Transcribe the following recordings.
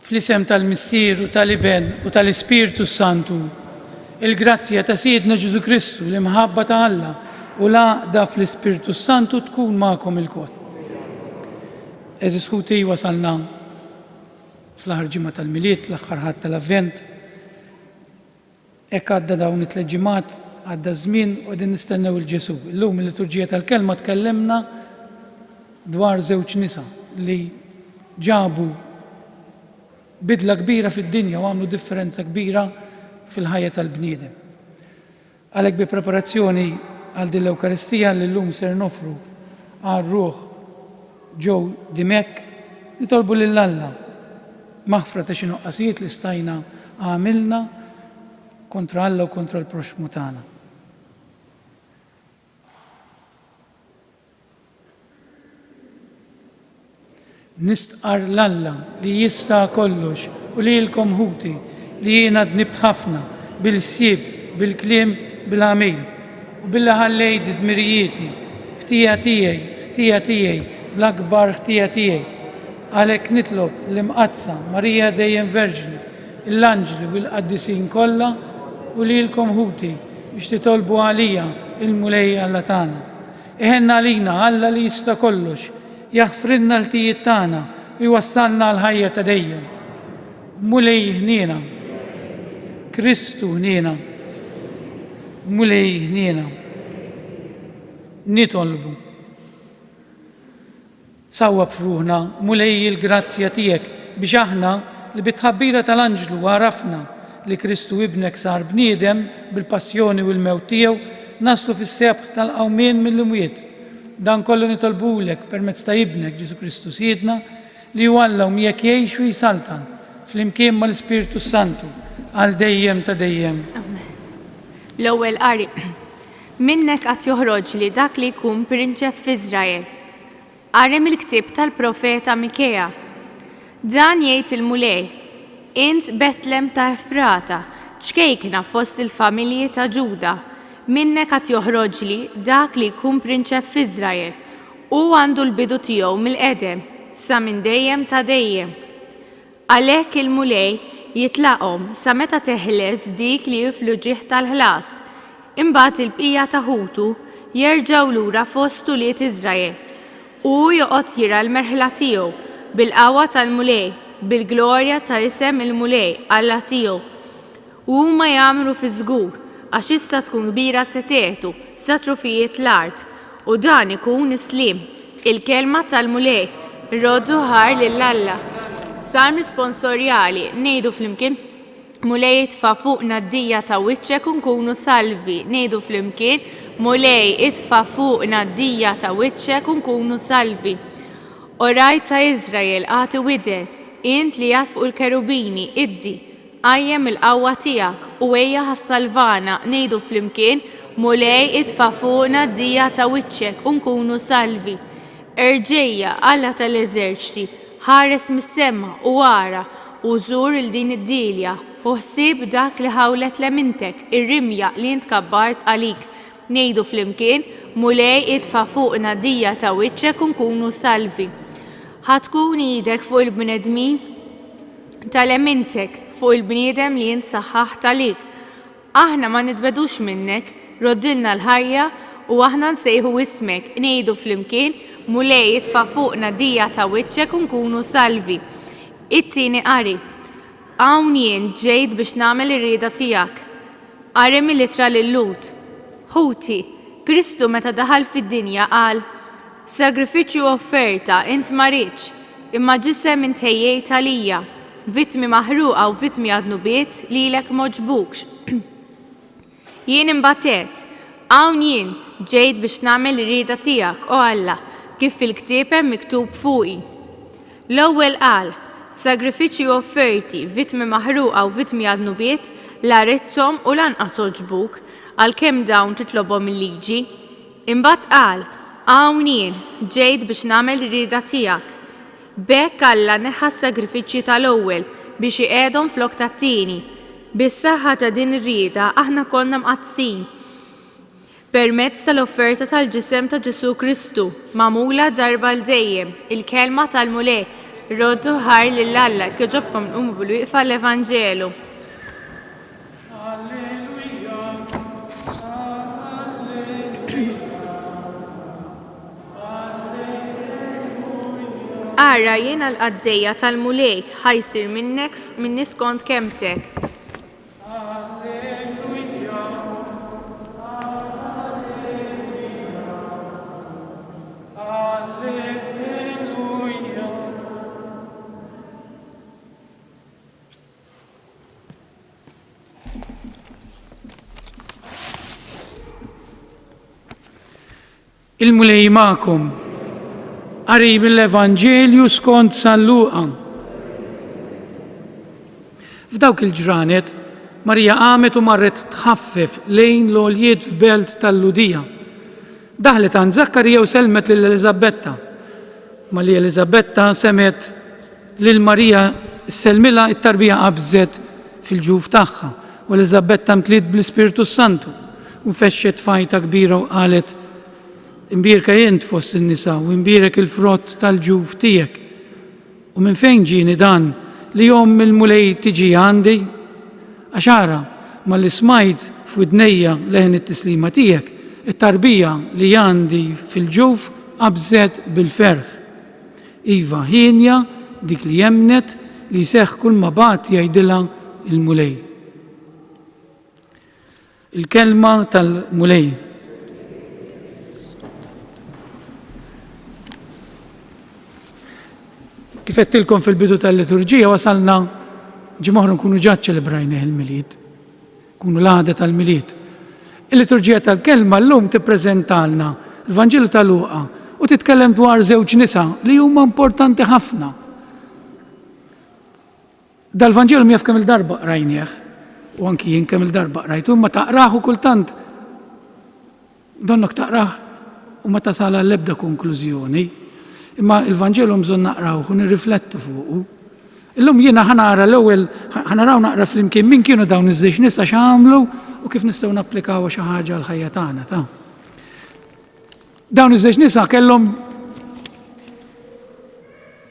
Fl-isem tal-Missier u tal-Iben u tal-Ispirtu Santu, il-grazzja ta' Siedna Ġesu Kristu, l-imħabba ta' Alla u l-għaqda fl-Ispirtu Santu tkun magħkom il-kol. Eżis ħuti wasalna fl-aħħar ġimgħa tal-Miliet, l-aħħar ħadd tal-Avvent. Hekk għadda dawn it-tliet ġimgħat, għadda żmien u qegħdin nistennew il-Ġesu. Illum il-liturġija tal-kelma tkellimna dwar żewġ nisa li ġabu bidla kbira fid-dinja u għamlu differenza kbira fil-ħajja tal-bniedem. Għalhekk bi preparazzjoni għal din l-Ewkaristija li llum ser nofru għar-Ruħ ġew Dimek nitolbu lil Alla maħfra ta' xi noqqasijiet li stajna għamilna kontra Alla u kontra l-proxmu tagħna. Nistqar l-Alla li jista' kollox u li lkom ħuti li jiena dnibt ħafna bil-ħsieb, bil-kliem, bil-għamil u billi ħallejt dmirijieti, ħtija tiegħi, l-akbar ħtija tiegħi. Għalhekk nitlob l-imqazza Marija dejjem Verġni, l-anġli u l-qaddisin kollha u lilkom ħuti biex titolbu għalija il-mulej Alla tagħna. Iħenna għalina Alla li jista' kollox jaħfrinna l-tijiet tagħna u jwassalna l-ħajja ta' dejjem. Mulej ħniena, Kristu ħniena, mulej ħniena. Nitolbu. Sawwab fruħna mulej il-grazzja tiegħek biex aħna li bit-tħabbira tal-anġlu għarafna li Kristu ibnek sar bniedem bil-passjoni u l-mewt tiegħu naslu fis-sebħ tal-qawmien mill-imwiet. Dan kollu nitolbulek permezz ta' ibnek Ġesu Kristu Siedna li jwalla u miegħek jgħix u jisaltan fl-imkien mal-Ispirtu Santu għal dejjem ta' dejjem. L-ewwel qari. Minnek qed joħroġ li dak li jkun prinċep f'Iżrael. Qari mill-ktieb tal-profeta Mikea. Dan jgħid il-mulej, int Betlem ta' Efrata, ċkejkna fost il-familji ta' Ġuda. Minnek qed joħroġ li dak li jkun prinċep f'Iżrael u għandu l-bidu tiegħu mill-qedem sa minn dejjem ta' dejjem. Għalhekk il-mulej jitlaqhom sa meta teħles dik li jiflu ġieħ tal-ħlas. Imbagħad il-bqija ta' ħutu jerġgħu lura fost uliet Iżrael u joqgħod jira l-merħla tiegħu bil-qawwa tal-mulej, bil-glorja tal-isem il-mulej Alla tiegħu. Huma jagħmlu fi żgur għax issa tkun kbira setetu, satru fijiet l-art, u dan ikun islim, il-kelma tal-mulej, roddu ħar lill-Alla. Salm risponsorjali ngħidu flimkien, mulej itfa' fuqna d-dija ta' wiċċek u nkunu salvi, ngħidu flimkien, mulej itfa' fuqna d-dija ta' wiċċek u nkunu salvi. Oraj ta' Iżrael għati widel, int li jgħat fuq il-kerubini, iddi, għajjem il-qawwa tiegħek u ejja ħassalvana ngħidu flimkien mulej itfa' fuqna d-dija ta' wiċċek u nkunu salvi. Erġejja Alla tal-eżerċti, ħares mis-semma u wara u żur il din id-dilja u ħsieb dak li ħawlet lemintek ir-rimja li int kabbart għalik. Ngħidu flimkien mulej itfa' fuqna d-dija ta' wiċċek u nkunu salvi. Ħatkun idek fuq il-bnedmin tal-lemintek fuq il-bniedem li jint saħħaħ talik. Aħna ma nitbedux minnek, roddilna l-ħajja u aħna nsejħu ismek, ngħidu flimkien, mulej jitfa' fuqna d-dija ta' wiċċek u nkunu salvi. It-tieni qari. Hawn jien ġejt biex nagħmel ir-rieda tiegħek. Qari mill-ittra lil-Lut. Ħuti, Kristu meta daħal fid-dinja qal, sagrifiċċju offerta int ma rridx, imma ġisem intejjejt għalija. Vittmi maħruqa u vittmi għadnubiet lilek moġbukx. Jien imbatet, hawn jien ġejt biex nagħmel ir-rieda tiegħek o Alla kif fil-ktieb hemm miktub fuqi. L-ewwel qal, sagrifiċċji offerti, vittmi maħruqa u vittmi għadnubiet la ridthom u lanqas oġbuk għalkemm dawn titlobhom il-liġi. Imbagħad qal, hawn jien ġejt biex nagħmel ir-rieda tiegħek. B'hekk Alla neħħa s-sagrifiċċji tal-ewwel biex iqiegħdhom flok tat-tieni. Bis-saħħa ta' din ir-rieda aħna konna mqattsin. Permezz tal-offerta tal-ġisem ta' Ġesu Kristu, magħmula darba l dejjem, il-kelma tal-mulej, Roddu ħar lill-Alla kieġobkom umu bil-wieqfa l-Evanġelu. Ara jiena l-qaddejja tal-mulej ħajsir minni skont kemtek. Il-mulej ma'kom. Qari mill-Evanġelju skont San Luqa. F'dawk il-ġranet, Marija qamet u marret tħaffef lejn l-għoljiet f'belt tal-Ludija. Daħlet għand Zakkarija u selmet lil Elisabetta. Ma li Elisabetta semet lil Marija selmila it-tarbija qabżet fil-ġuf tagħha u Elisabetta mtliet bl-Ispiritu Santu u fexxet fajta kbira u qalet: imbirka jent fost il-nisa u imbirek il-frott tal-ġuf tijek. U minn fejn ġini dan li jom il-mulej tiġi għandi? Għaxara ma li smajt f'widnejja leħen it-tislima tijek, it-tarbija li għandi fil-ġuf qabżet bil-ferħ. Iva ħinja dik li jemnet li seħ kull ma bat jgħidilha il-mulej. Il-kelma tal-mulej. Kifettilkom fil-bidu tal-liturġija wasalna ġimoħru nkunu ġa ċelebrajna il-miliet, kunu l-għada tal-miliet. Il-liturġija tal-kelma l-lum tippreżentalna l-Vanġelu ta' Luqa u titkellem dwar żewġ nisa li huma importanti ħafna. Dal-Vanġelu mjaf kemm il-darba qrajnieh u anki jien kemm il-darba qrajtu, ma taqraħu kultant donnok taqraħ u ma tasala l-ebda konklużjoni. Imma il-Vanġelu bżonn naqrawh u nirriflettu fuqu. Illum jiena ħanara l-ewwel ħanaraw naqra flimkien min kienu dawn iż-żewġ nisa x'għamlu u kif nistgħu napplikaw xi ħaġa l-ħajja tagħna ta'. Dawn iż-żewġ nisa kellhom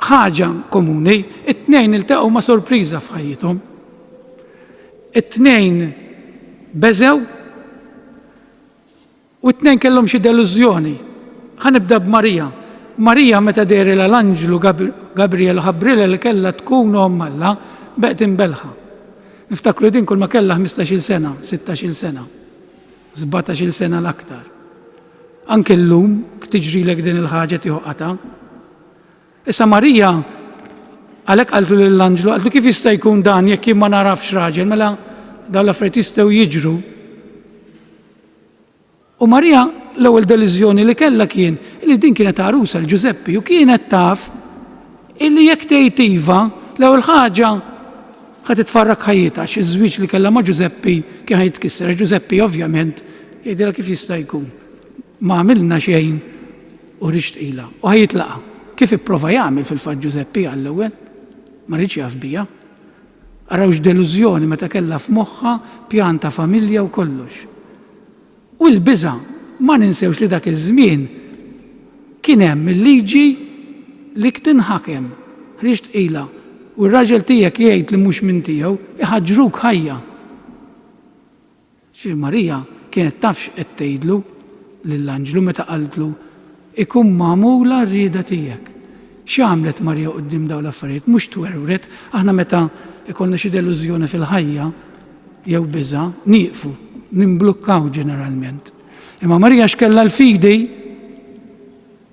ħaġa komuni, it-tnejn iltaqgħu ma' sorpriża f'ħajjithom. It-tnejn beżew u t-tnejn kellhom xi delużjoni. Ħanibda b'Marija. Marija meta deri l-Anġlu Gabriel ħabrilha li kellha tkun Alla beqt imbelħa. Niftakru din kull ma kellha 15-il sena, 16-il sena, 17-il sena l-aktar. Anke llum tiġrilek din il-ħaġa tieħoqata. Issa Marija għalhekk qaltu lill-Anġlu, qaltu kif jista' jkun dan jekk jien ma narafx raġel, mela dawn l-affarijiet jistgħu jiġru. U Marija l-ewwel delużjoni li kellha kien li din kienet għarusa l-Ġuseppi u kienet taf illi jekk tgħid iva l-ewwel ħaġa ħadd titfarrak ħajjitha għax iż-żwieġ li kellha ma' Ġuseppi kien ħajtkisser. Ġuseppi ovvjament jgħidilha kif jista' jkun. Ma għamilna xejn u rixt ilha u ħajjitlaqa. Kif ipprova jagħmel fil-fatt Ġuseppi għall-ewwel? Ma rridx jaf bija. Arawx delużjoni meta kellha f'moħħha pjan ta' familja u kollox. U l-biża' ma ninsewx li dak iż-żmien kien hemm il-liġi li tinħakem ħriġt ilha u r-raġel tiegħek jgħid li mhux minn tiegħu iħaġruk ħajja. Xi Marija kienet tafx qed tgħidlu lill-Anġlu meta qaltlu ikun magħmula r-rieda tiegħek. X'għamlet Marija quddiem dawn l-affarijiet? Mhux twerwret, aħna meta ikollna xi delużjoni fil-ħajja jew biża' nieqfu, nimblukkaw ġeneralment. Imma Marija x'kellha l-fidi,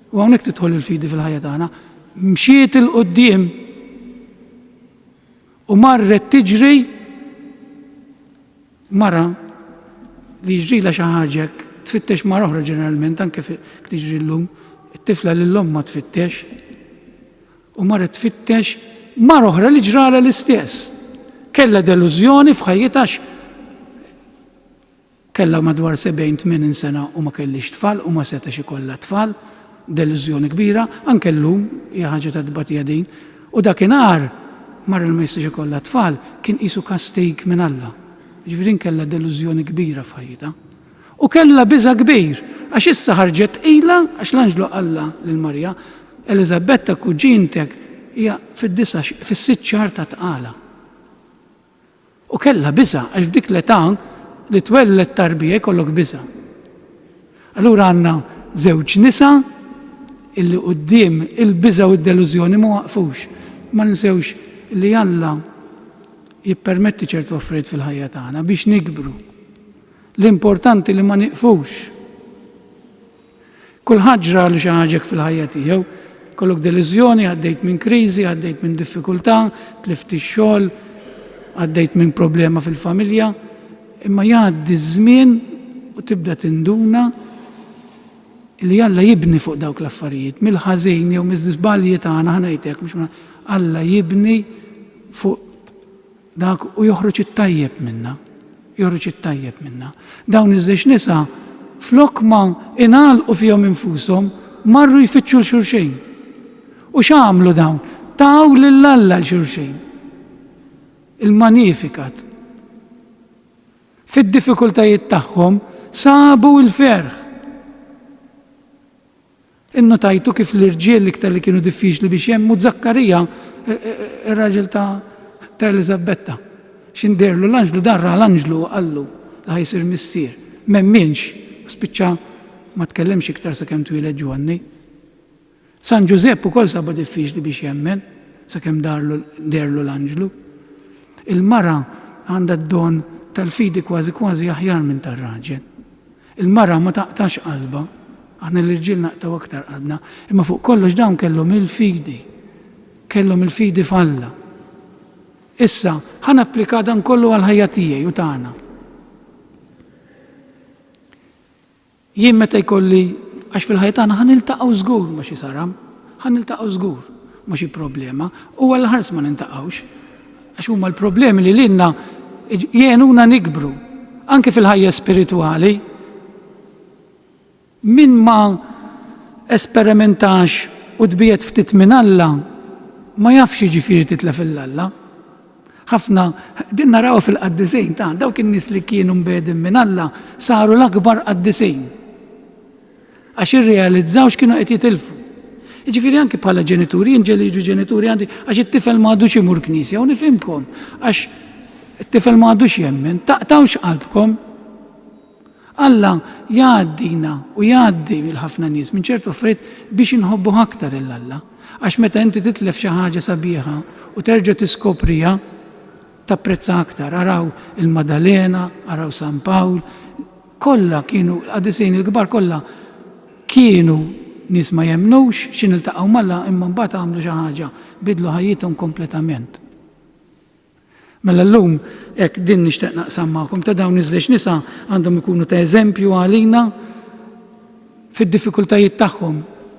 u hawnhekk tidħol il-fidi fil-ħajja tagħna, mxiet il-qudiem u marret tiġri mara li jġrila xi ħaġa tfittex mara oħra ġeneralment anke tiġri llum, it-tifla lill-omm ma tfittex u marret tfittex mara oħra li ġrala l-istess. Kellha delużjoni f'ħajjitha kellha madwar 70-80 sena u ma kellix tfal u ma setax ikollha tfal, delużjoni kbira, anke llum hija ħaġa ta' tbatija din. U dakinhar mara li ma jistax ikollha tfal kien qisu kastig minn Alla. Ġifieri kellha delużjoni kbira f'ħajjitha. U kellha biża' kbir għax issa ħarġet ilha għax l-Anġlu qalla lil Marja, Elisabetta kuġintek hija fis-6 xahar ta' tqala. U kellha biża' għax f'dik l-età li twellet tarbija jkollok biża'. Allura għandna żewġ nisa illi quddiem il-biża' u d-delużjoni ma waqfux. Ma ninsewx li Alla jippermetti ċertu affarijiet fil-ħajja tagħna biex nikbru. L-importanti li ma nieqfux. Kull ħaġra li xi ħaġek fil-ħajja tiegħu, kollok delużjoni, għaddejt minn kriżi, għaddejt minn diffikultà, tlift ix-xogħol, għaddejt minn problema fil-familja, imma jgħaddi żmien u tibda tinduna li Alla jibni fuq dawk l-affarijiet, mill-ħażin jew miż-żbalji tagħna ħanejtek mhux Alla jibni fuq dak u joħroġ it-tajjeb minnha. Joħroġ it-tajjeb minnha. Dawn iż-żewġ nisa flok ma ingħalqu fihom infushom marru jfittxu l-xulxejn. U x'għamlu dawn? Taw lil Alla l-xulxejn. Il-Magnificat. Fid-diffikultajiet tagħhom sabu l-ferħ. Innotajtu kif l-irġiel l-iktar li kienu diffiċli biex jemmu Zakkarija, ir-raġel ta' Elizabetta. Xinderlu l-anġlu darra l-anġlu għallu li ħajsir missier. Memminx, spiċċa ma tkellemx iktar sakemm twieled Ġwanni. San Giuseppe ukoll sabu diffiċli biex jemmen sakemm derlu l-anġlu. Il-mara għandha d-don tal-fidi kważi aħjar minn tar-raġel. Il-mara ma taqtax qalba. Aħna l-irġiel naqtaw aktar qalbna, imma fuq kollox dawn kellhom il-fidi. Kellhom il-fidi falla. Issa, ħan applika dan kollu għal-ħajja tiegħi u tagħna. Jien meta jkolli għax fil-ħajja tagħna ħan niltaqgħu żgur ma xi saram, ħan niltaqgħu żgur ma xi problema, u għall-ħars ma nintaqgħux. Għax huma l-problemi li lilna jgħinuna nikbru, anke fil-ħajja spiritwali. Min ma esperimentax u tbiet ftit minn Alla ma jafx jiġifieri titlef il-Alla. Ħafna din naraw fil-qaddisejn ta' dawk in-nies li kienu mbedin minn Alla saru l-akbar qaddisejn. Għax irrealizzaw x'kienu qed jitilfu. Jiġifieri anke bħala ġenituri, inġeli jiġu ġenituri għandi għax it-tifel m'għadux imur knisja u nifhimkom għax it-tifel m'għadux jemmen, taqtawx qalbkom. Alla jgħaddina u jgħaddi mill-ħafna nies minn ċertu affarijiet biex inħobbu aktar il-Alla. Għax meta inti titlef xi ħaġa sabiħa u terġa' tiskopriha tapprezza aktar. Araw il-Madalena, araw San Pawl, kollha kienu qaddisejn il-kbar kollha kienu nies ma jemmnux x'iniltaqgħu malla imma mbagħad għamlu xi ħaġa, bidlu ħajjithom kompletament. Mela llum hekk din nixtieq naqsam magħkom ta' dawn iż-żewġ nisa għandhom ikunu ta' eżempju għalina fid-diffikultajiet tagħhom.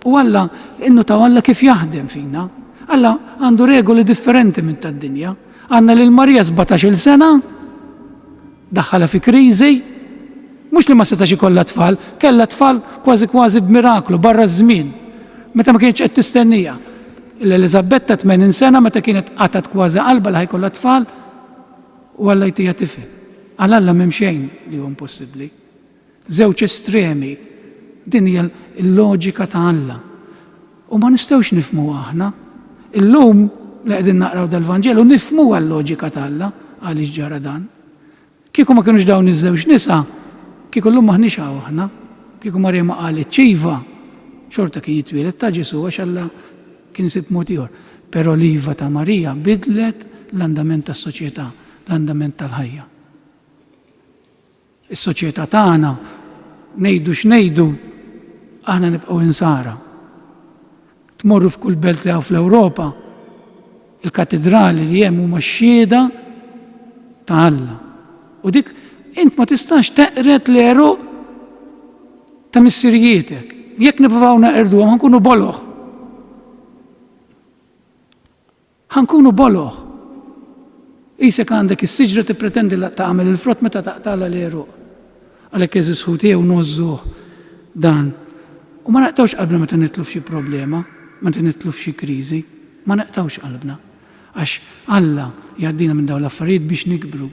U Alla innotaw Alla kif jaħdem fina. Alla għandu regoli differenti minn tad-dinja. Għandna lil Marija 17-il sena, daħħala fi kriżi, mhux li ma setax ikollha tfal, kellha tfal kważi b'miraklu barra żmien, meta ma kienx qed tistennija. L-Elisabetta 80 sena meta kienet qatat kważi qalba li ħajkollha tfal, u Alla jtija tifel. Għal Alla m'hemm xejn li hu impossibbli. Żewġ estremi, din hija l-loġika ta' Alla. U ma nistgħux nifhmu aħna. Illum li qegħdin naqraw dal-Vanġelu nifhmu l-loġika ta' Alla għaliex ġara dan. Kieku ma kienux dawn iż-żewġ nisa, kieku llum maħniex aħna. Kieku Marja ma qalet ċiva, xorta kien jitwieled ta' Ġesu għax Alla kien isib mod ieħor. Però l-iva ta' Marija bidlet l-andament tas-soċjetà, l-andament tal-ħajja. Is-soċjetà tagħna ngħidu x'ngħidu aħna nibqgħu insara. Tmorru f'kull belt li hawn fl-Ewropa, il-katedrali li hemm huma x-xhieda ta' Alla. U dik int ma tistax teqret l-eruq ta' missirijiet. Jekk nippruvaw naqerduhom ħankunu boloħ. Ħankunu boloħ. Isek għandek is-siġra tippretendi tagħmel il-frott meta taqtala l-eruq. Għalhekk eżis ħutiew nużżuh dan. U ma naqtawx qalbna meta nitlu f'xi problema, meta nitlu f'xi kriżi, ma naqtawx qalbna. Għax Alla jgħaddina minn dawn l-affarijiet biex nikbru.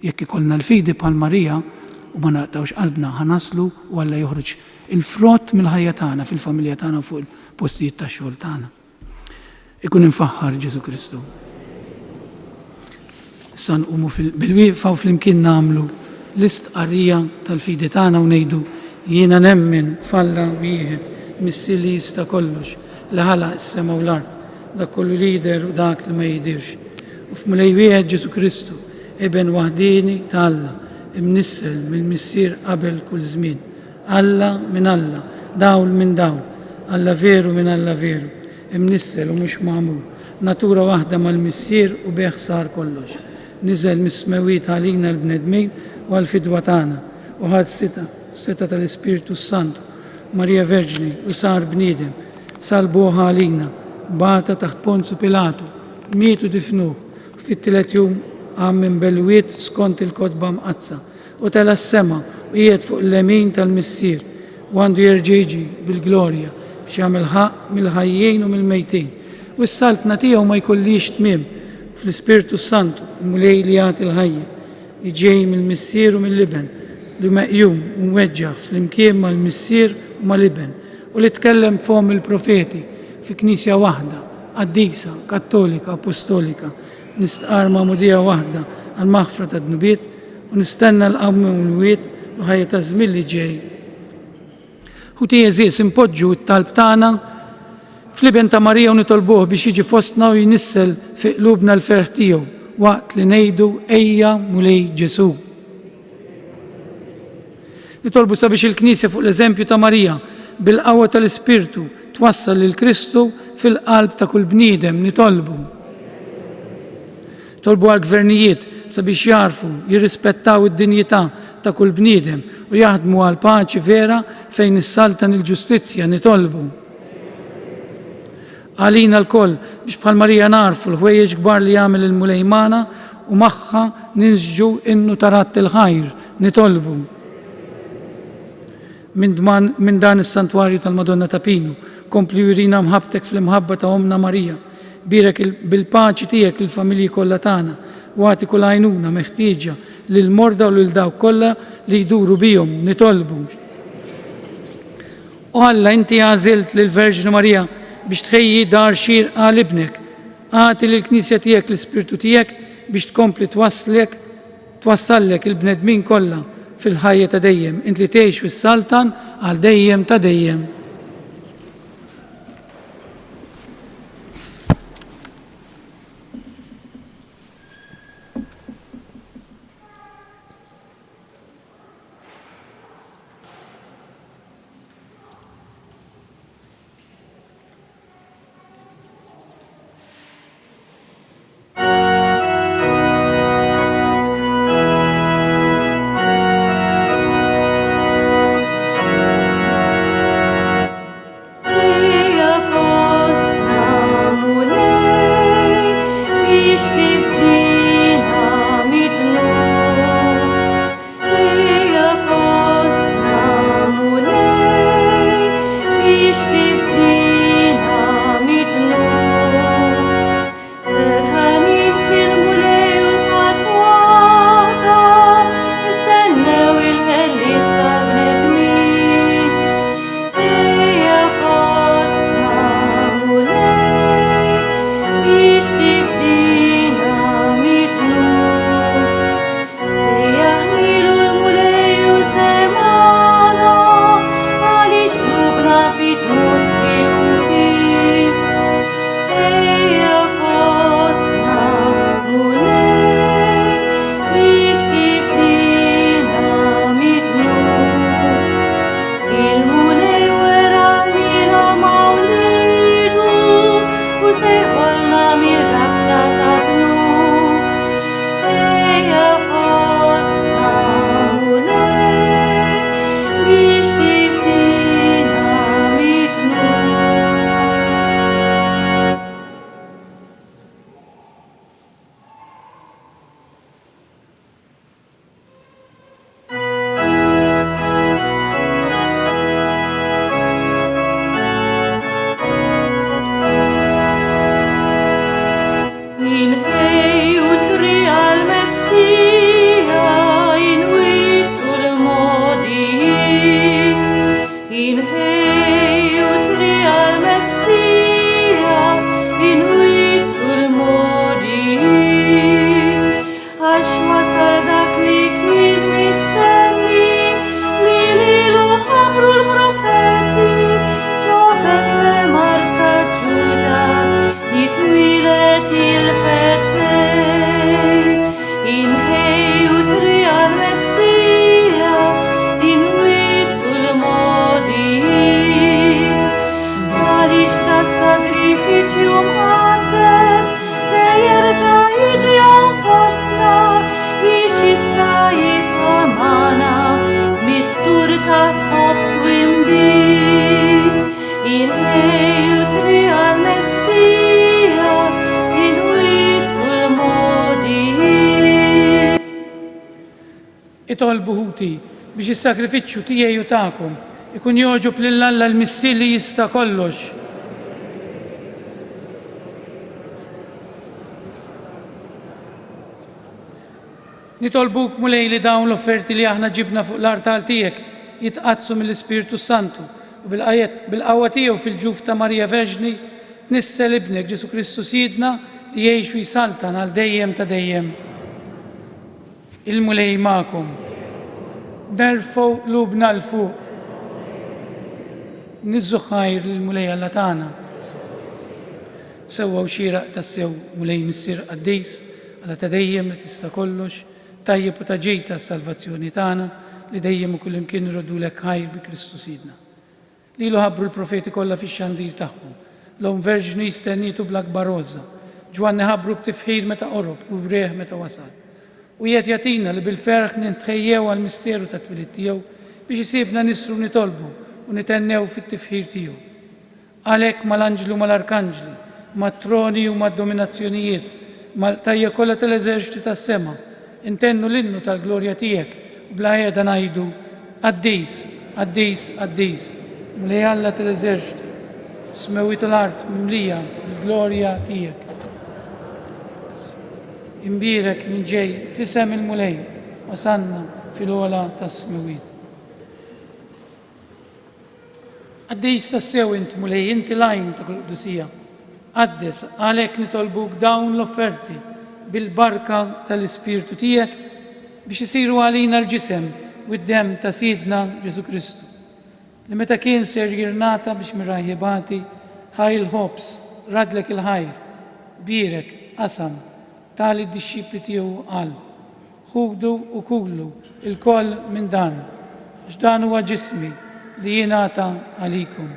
Jekk ikollna l-fidi bħal Marija u ma naqtawx qalbna ħanaslu u Alla joħroġ il-frott mill-ħajja tagħna, fil-familja tagħna u fuq il-postijiet tax-xogħol tagħna. ikun infaħħar Ġesu Kristu. Issa nqumu bil-wieqfa u flimkien nagħmlu l-istqarrija tal-fidi tagħna u ngħidu jiena nemmen f'Alla wieħed Missir li jista' kollox li ħalaq is-sema u l-art, dak kollu li jidher u dak li ma jidhirx. U f'Mulej wieħed Ġesu Kristu, Eben waħdini ta' Alla, imnissel mill-Missier qabel kull żmien. Alla minn Alla, dawl minn dawl, Alla veru minn Alla veru, imnissel u mhux magħmul, natura waħda mal-Missier u beħ sar kollox. Niżel mis-smawiet għalina l-bnedmin u għal-fidwa tagħna u ħadd seta tal-Ispiritu Santu, Marija Verġni u sar bniedem, salbuha għalina, bata taħt Ponzu Pilatu, mietu difnuh, fit-tielet jum għam minn belwiet skont il-kotba mqazza u tela s-sema u jiet fuq l-lemin tal-Missier u għandu jerġeġi bil-glorja biex jagħmel ħaq mill-ħajjin u mill-mejtin. U s-saltna tiegħu ma jkollix tmiem fl-Ispiritu Santu, mulej li jagħti l-ħajja li ġej mill-Missier u mill-Liben li meqjum u mweġġaħ fl-imkien mal-Missier u mal-Liben u li tkellem fhom il-profeti fi knisja waħda, qaddisa, kattolika, apostolika, nistqar ma'mudija waħda għal maħfra ta' dnubiet u nistenna l-qawm u l-wiet u ħajja ta' żmien li ġej. U jeżies impoġġu t-talb tagħna fl-iben ta' Marija u nitolbuh biex jiġi fostna u jinissel fi qlubna l-ferħ tiegħu waqt li ngħidu ejja mulej Ġesu. Nitolbu sabiex il-Knisja fuq l-eżempju ta' Marija bil-qawwa tal-Ispirtu twassal lil Kristu fil-qalb ta' kull bniedem nitolbu. Tolbu għal-gvernijiet sabiex jarfu, jirrispettaw id-dinjità ta' kull bniedem u jaħdmu għal paċi vera fejn issaltan il-ġustizzja nitolbu. Għalina l-koll biex bħal Marija narfu l-ħwejjeġ kbar li jagħmel il-mulejmana u magħha ninsġu innu tarat il-ħajr nitolbu. Min dan is-santwarju tal-Madonna ta' Pinu, kompli jurina mħabtek fl-imħabba ta' Omna Marija, birek bil-paċi tiegħek lill-familji kollha tagħna u għati kull għajnuna meħtieġa lil morda u lil dawk kollha li jduru bihom nitolbu. U Alla inti għażilt lil Verġni Marija biex tħejji dar xierqa għal ibnek, għati lill-Knisja tiegħek l-Ispirtu tiegħek biex tkompli twassallek il-bnedmin kollha fil-ħajja ta' dejjem, int li tgħix fis-saltan għal dejjem ta' dejjem. nitolbu ħuti biex is-sakrifiċċju tiegħi u tagħkom ikun jogħġob lil Alla l-Missier li jista' kollox. Nitolbuk mulej li dawn l-offerti li aħna ġibna fuq l-artal tiegħek jitqazzu mill-Ispiritu Santu u bil-qawwa tiegħu fil-ġuf ta' Marija Verġni tnissel ibnek Ġesu Kristu Sidna li jgħix u jsaltan għal dejjem ta' dejjem. Il-mulej magħkom. Nerfgħu lubna l-fuq. Niżżu ħajr lill-mulej Alla tagħna. Sewwa u xieraq tassew mulej missier Qaddejs Alla ta' dejjem li tista' kollox, tajjeb u ta' ġejta s-salvazzjoni tagħna li dejjem u kullimkien nrodulek ħajr bi Kristu Sidna. Lilu ħabbru l-profeti kollha fix-xandir tagħhom, l-om Verġni jistennitu bl-akbar għoża, Ġwanni ħabbru b'tifħir meta qorob u breħ meta wasal. U jiet jatina li bil-ferħ nintħejjew għal-misteru ta' twilid tiegħu biex isibna nisru nitolbu u nitennew fit-tifħir tiegħu. Għalhekk mal-anġlu mal-arkanġli, mat-troni u mad-dominazzjonijiet, mal-tajja kollha tal-eżerċiti tas-sema, intennu l-innu tal-glorja tiegħek u bla qiegħda ngħidu Qaddejs, Qaddejs, Qaddejs, mulej Alla tal-eżerċiti, smewit l-art mimlija l-glorja tiegħek. Imbirek minn ġej fisem il-mulej wasanna fil-ola tas-smewit. Qaddejs tassew int mulej, inti lajn ta' kull qdusija. Qaddes għalhekk nitolbuk dawn l-offerti bil-barka tal-Ispirtu tiegħek biex isiru għalina l-ġisem u d-dem ta' Sidna Ġesu Kristu. Li meta kien ser jirnata biex mirajjibati ħajl ħobs, radlek il-ħajr, birek, qasam, tali d-disċipli tiegħu qal. Ħudu u kullu il-koll minn dan, għax dan huwa ġismi li jingħata għalikum.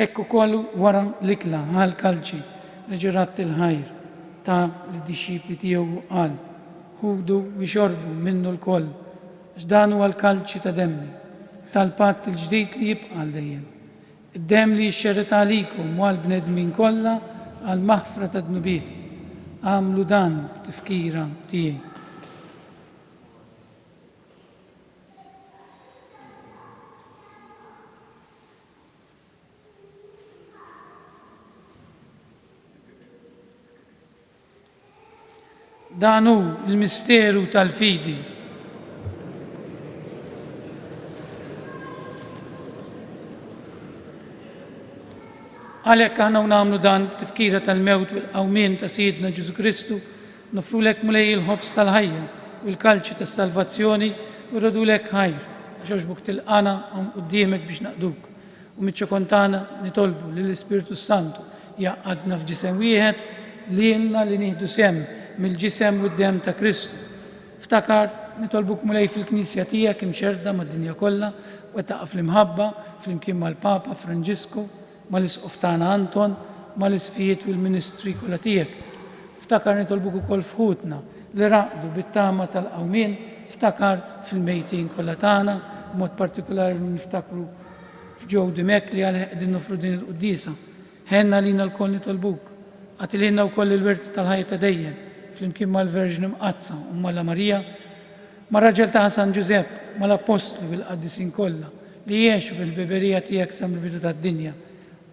Ekku kollu wara l-ikla għal-kalċi reġerat il-ħajr ta' l-disċipli tiegħu qal. Ħudu bixorbu minnu l-koll, x'dan huwa l-kalċi ta' demmi, tal-patt il-ġdid li jibqa' għal dejjem. Id-dem li jixxerret għalikom u għall-bnedmin kollha għal maħfra ta' dnubiet. Għamlu dan b'tifkira tiegħi. Dan hu il-misteru tal-fidi. Għalhekk aħna nagħmlu dan b'tifkira tal-mewt u l-qawmien ta' Sidna Ġesu Kristu, nofrulek mulej il-ħobs tal-ħajja u l-kalċi tas-salvazzjoni u rrodulek ħajr, għax għoxbuk tilqana quddiemek biex naqduk. U miċ-ċokontana nitolbu lill-Ispiritu Santu jaqgħadna f'ġisem wieħed lilna li nieħdu sem mill-ġisem u d-dem ta' Kristu. Ftakar nitolbuk mulej fil-Knisja tiegħek imxerda mad-dinja kollha u taqa' fl-imħabba flimkien mal-Papa Franġisku, mal-Isqof tagħna Anton, mal-isfijiet u l-ministri kollha tiegħek. Ftakar nitolbuk ukoll fħutna li raqdu bit-tama tal-qawmien, ftakar fil-mejtin kollha tagħna, b'mod partikolari niftakru f'Ġew Dimek li għalih qegħdin nofru din il-qudiesa. Ħenna lina l-koll nitolbuk. Għatilina wkoll il-wirt tal-ħajja ta' dejjem, flimkien mal-Verġni Mqazza u malla Marija, mar-raġel ta' San Ġusepp, mal-Apostlu u l-Qaddisin kollha li jgħixu fil-biberija tiegħek sa mill-bidu tad-dinja.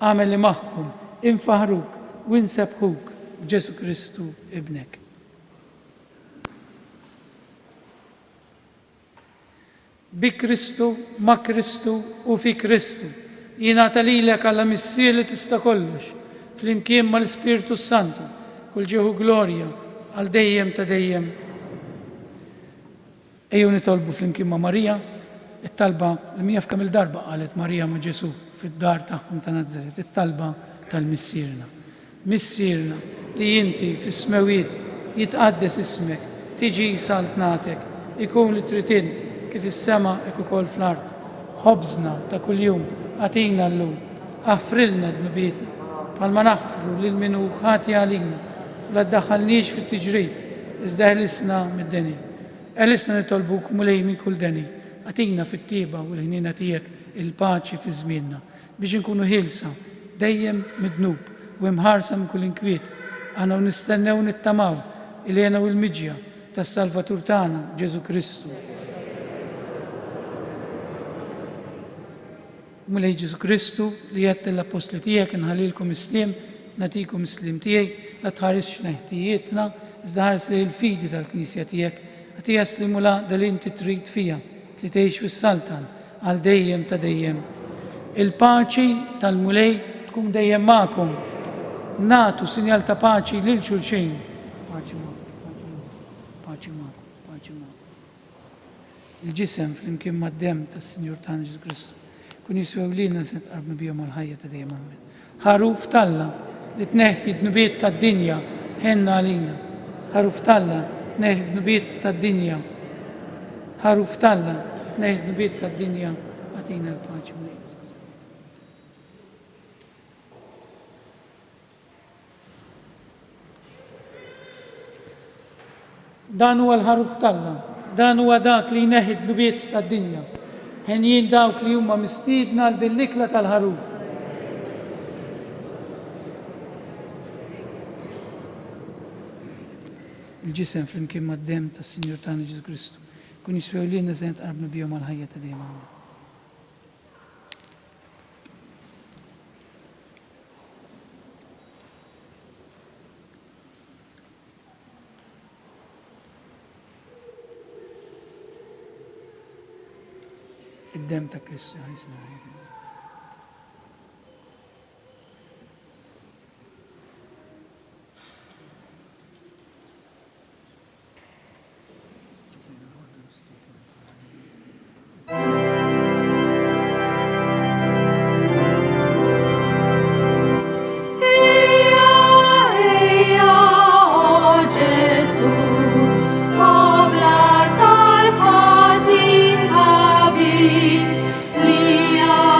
Għamel li magħhom infaħruk u insebħuk b'Ġesu Kristu ibnek. Bi Kristu, ma' Kristu u fi Kristu jingħata lilek Alla missier li tista' kollox, flimkien mal-Ispiritu Santu, kull ġieħu glorja għal dejjem ta' dejjem. Ejju nitolbu flimkien ma' Marija, it-talba li mija f'kemm il-darba qalet Marija ma' Ġesu fid-dar tagħhom ta' Nażaret, it-talba tal-missierna. Missierna li inti fis-smewiet jitqaddes ismek, tiġi saltnatek, ikun li trid int kif is-sema hekk ukoll fl-art. Ħobżna ta' kuljum għatina llum, aħfrilna dnubietna, bħalma naħfru lil min hu ħati għalina, la ddaħħalniex fit-tiġrib, iżda ħlisna mid-dinja. Għalisna nitolbuk mulej minn kull deni, għatina fit-tieba u l-ħnina tijek il-paċi fi żmienna biex nkunu ħilsa, dejjem midnub u imħarsa minn kull inkwiet, għana u nistennew nittamaw il-jena u l-midġja tas-Salvatur tagħna Ġesu Kristu. Mulej Ġesu Kristu li jett l-apostli tijek nħalilkom islim, natikom islim tijek, la tħarisx neħtijietna, iżda ħares li l-fidi tal-Knisja tijek, għatija slimula dal-inti trid fija, li tgħix fis-saltan għal dejjem ta' dejjem. Il-paċi tal-mulej tkun dejjem magħkom. Natu sinjal ta' paċi lil xulxejn. Paċi magħkom, paċi magħkom, paċi magħkom. Il-ġisem flimkien mad-dem tas-Sinjur tagħna Ġesu Kristu kun jiswew lilna se tqarbu bihom għall-ħajja ta' dejjem amen. Ħaruf talla li tneħħi d-nubiet tad-dinja ħenna għalina. Ħaruf talla tneħħi d-nubiet tad-dinja. Ħaruf talla tneħħi d-nubiet tad-dinja għatina l-paċi mulej. Dan huwa l-ħaruf talla, dan huwa dak li jneħħi d-nubiet tad-dinja. Ħenjin dawk li huma mistiedna għal din l-ikla tal-ħaruf. Il-ġisem flimkien mad-dem tas-Sinjur tagħna Ġesu Kristu kun jiswew lilna se nitqarbu bihom għall-ħajja ta' dejjem amen. Id-dem ta' Kristu ħajsna. Lia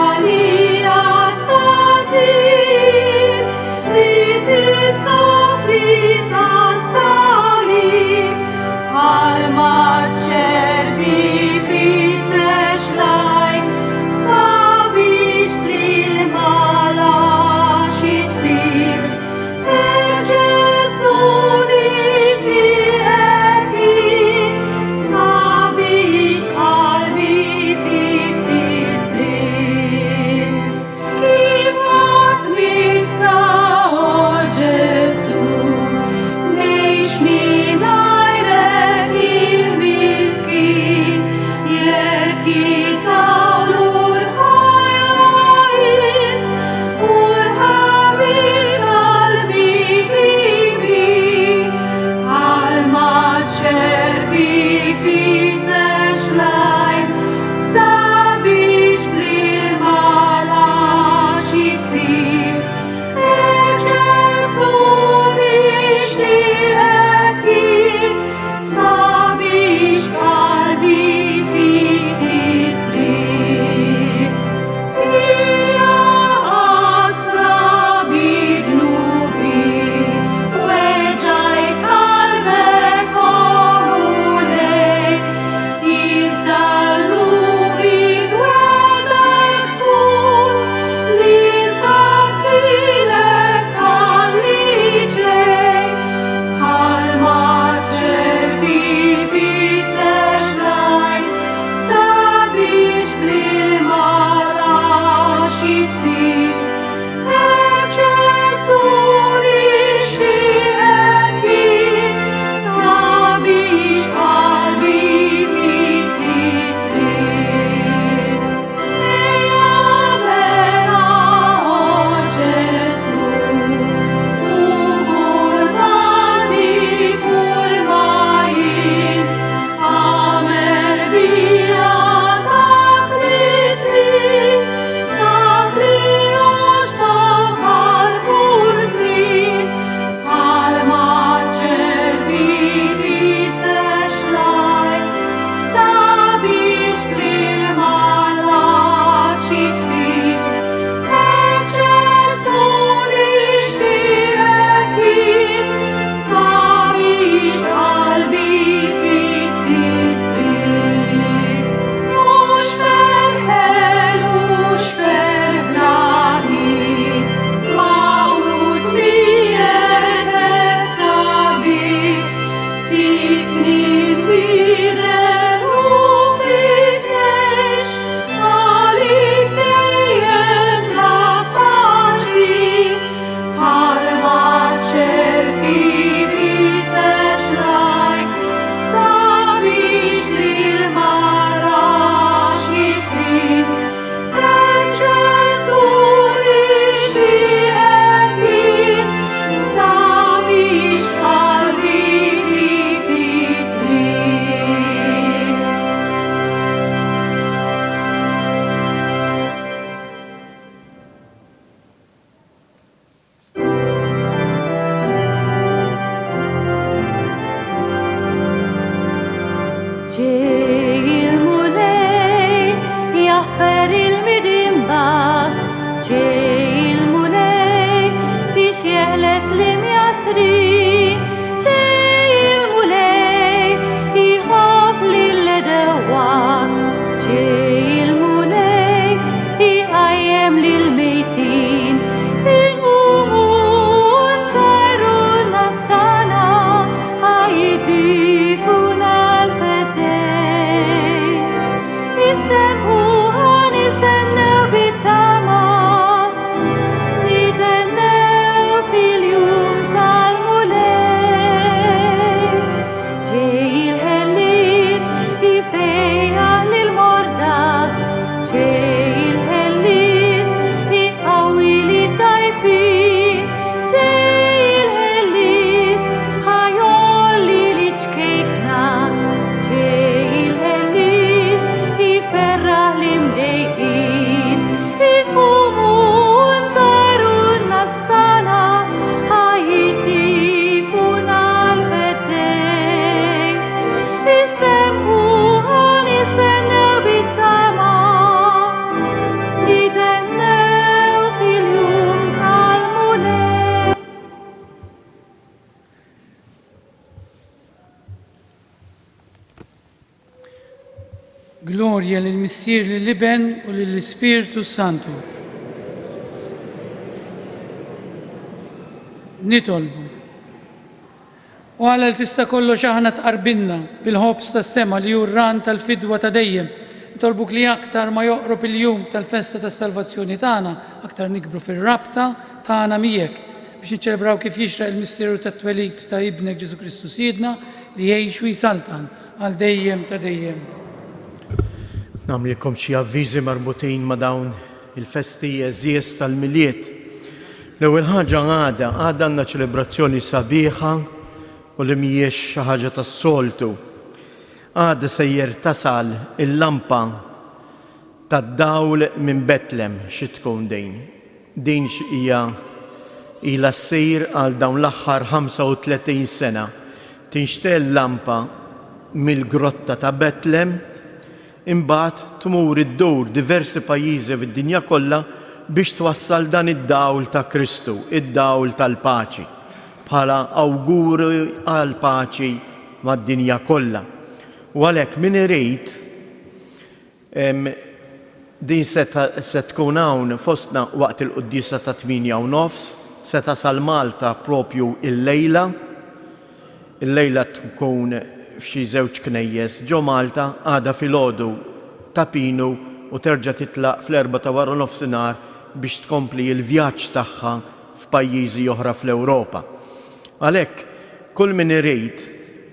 Glorja lill-Missier lill-Iben u lill-Ispiritu Santu. Nitolbu. U għal tista' kollox aħna tqarbilna bil-ħobs tas-sema li hu r-ran tal-fidwa ta' dejjem. Nitolbuk li aktar ma joqrob il-jum tal-festa tas-salvazzjoni tagħna, aktar nikbru fir-rabta tagħna miegħek biex niċċelebraw kif jixraq il-misteru tat-twelid ta' ibnek Ġesu Kristu Siedna li jgħix u jsaltan għal dejjem ta' dejjem. Namlikom xi avviżi marbutin ma' dawn il-festi eżies tal-miliet. L-ewwel ħaġa għada għandna ċelebrazzjoni sabiħa u li mhijiex xi ħaġa tas-soltu. Għada sejjer tasal il-lampa tad-dawl minn Betlem xi tkun din. Din hija ilha ssir għal dawn l-aħħar 35 sena. Tinxtell lampa mill-grotta ta' Betlem, imbagħad tmur iddur diversi pajjiżi fid-dinja kollha biex twassal dan id-dawl ta' Kristu, id-dawl tal-paċi, bħala awguri għal paċi mad-dinja kollha. U għalhekk min irid din se tkun hawn fostna waqt il-qudiesa ta' 8:30, se tasal Malta propju il-lejla. Il-lejla tkun f'xi żewġ knejjes ġo Malta, għada filgħodu ta' Pinu u terġa' titlaq fl-4 ta' wara nofsinhar biex tkompli l-vjaġġ tagħha f'pajjiżi oħra fl-Ewropa. Għalhekk kull min irid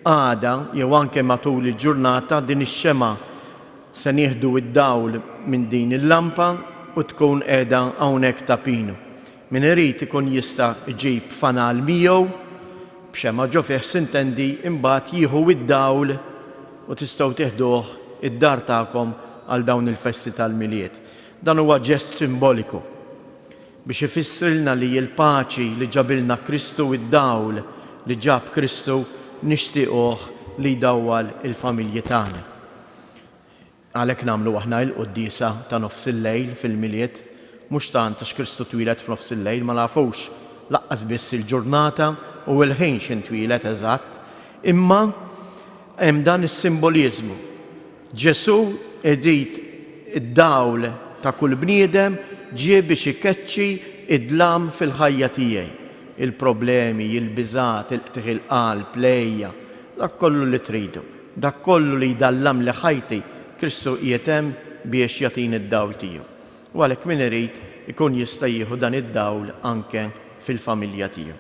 għada jew anke matul il-ġurnata din ix-xema se nieħdu id-dawl minn din il-lampa u tkun qiegħda hawnhekk ta' Pinu. Min irid ikun jista' jġib fanal miegħu b'xema ġo fih sintendi imbagħad jieħu id-dawl u tistgħu tieħduh id-dar tagħkom għal dawn il-festi tal-miliet. Dan huwa ġest simboliku biex ifissrilna li l-paċi li ġabilna Kristu id-dawl li ġab Kristu nixtiequh li jdawwal il-familji tagħna. Għalhekk nagħmlu aħna l-quddiesa ta' nofs il-lejl fil-miliet, mhux tant għax Kristu twilet f'nofs il-lejl ma nafux laqqas biss il-ġurnata u l-ħin x'intwilet eżatt, imma hemm dan is-simboliżmu. Ġesu irid id-dawl ta' kull bniedem ġie biex ikeċċi id-dlam fil-ħajja tiegħi. Il-problemi, il-biżat, il-qtieħ il-qalb, lejja, dak kollu li tridu, dak kollu li jdallam li ħajti, Kristu qiegħed hemm biex jagħtini id-dawl tiegħu. U għalhekk min irid ikun jista' jieħu dan id-dawl anke fil-familja tiegħu.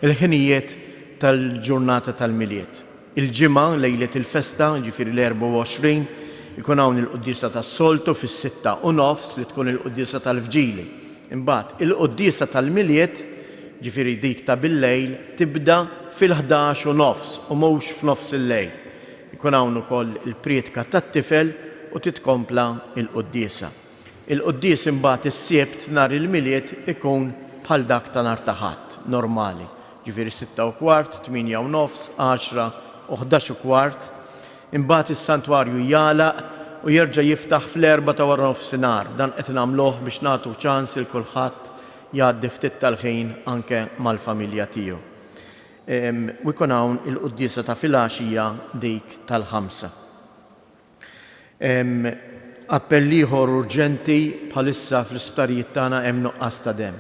Il-ħinijiet tal-ġurnata tal-miliet. Il-ġimgħa lejlet il-festa, ġifieri l-24, ikun hawn il-quddiesa tas-soltu fis-6:30 li tkun il-quddiesa tal-fġieli. Imbagħad il-quddiesa tal-miliet, ġifieri dik ta' bil-lejl, tibda fil-11:30 u mhux f'nofs il-lejl. Ikun hawn ukoll il-priedka tat-tifel u titkompla il-quddiesa. Il-quddies imbagħad is-sibt nhar il-miliet ikun bħal dak ta' nhar ta' ħadd normali. Ġifieri 6:15, 8:30, 10 u 11:15. Imbagħad is-santwarju jagħlaq u jerġa' jiftaħ fl-4 ta' wara nofsinhar. Dan qed nagħmluh biex nagħtu ċans il kulħadd jgħaddi ftit tal-ħin anke mal-familja tiegħu. U jkun hawn il-quddiesa ta' filgħaxija dik tal-5. Appell ieħor urġenti bħalissa fl-isptarijiet tagħna hemm nuqqas ta' demm.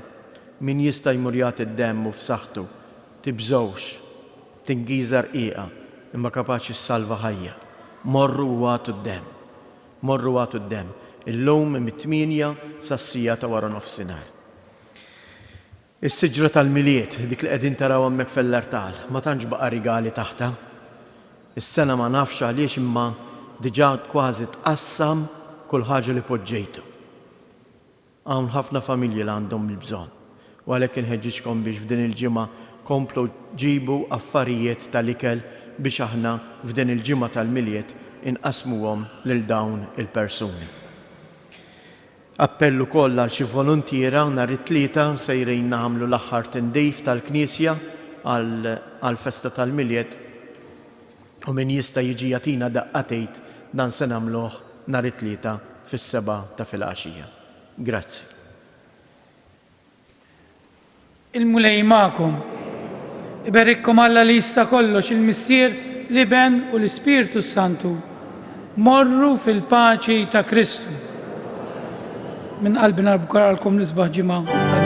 Min jista' jmur jagħti d-demm u f'saħħtu, tibżgħux, tingiża rqieqa, imma kapaċi ssalva ħajja. Morru u għatu d-demm. Morru għatu d-demm. Illum mit-8 sas-sija ta' wara nofsinhar. Is-siġra tal-miliet, dik li qegħdin taraw hemmhekk fell-artal, ma tantx baqa' rigali taħta. Is-sena ma nafx għaliex imma diġà kważi tqassam kull ħaġa li poġġejtu. Hawn ħafna familji li għandhom il-bżonn. U għalhekk inħeġġiġkom biex f'din il-ġimgħa komplu ġibu affarijiet tal-ikel biex aħna f'din il-ġimgħa tal-miliet inqasmuhom lil dawn il-persuni. Appellu kollha għal xi volontiera nhar it-tlieta sejrin nagħmlu l-aħħar tindif tal-Knisja għall-festa tal-miliet u min jista' jiġi jagħtina daqqatejt dan se nagħmluh nhar it-tlieta fis-7 ta' filgħaxija. Grazzi. Il-mulej magħkom. Iberikkom Alla li jista' kollox il-Missier, l-Iben u l-Ispiritu Santu. Morru fil-paċi ta' Kristu. Min qalbi narbukar għalkom l-isbaħ ġimgħa.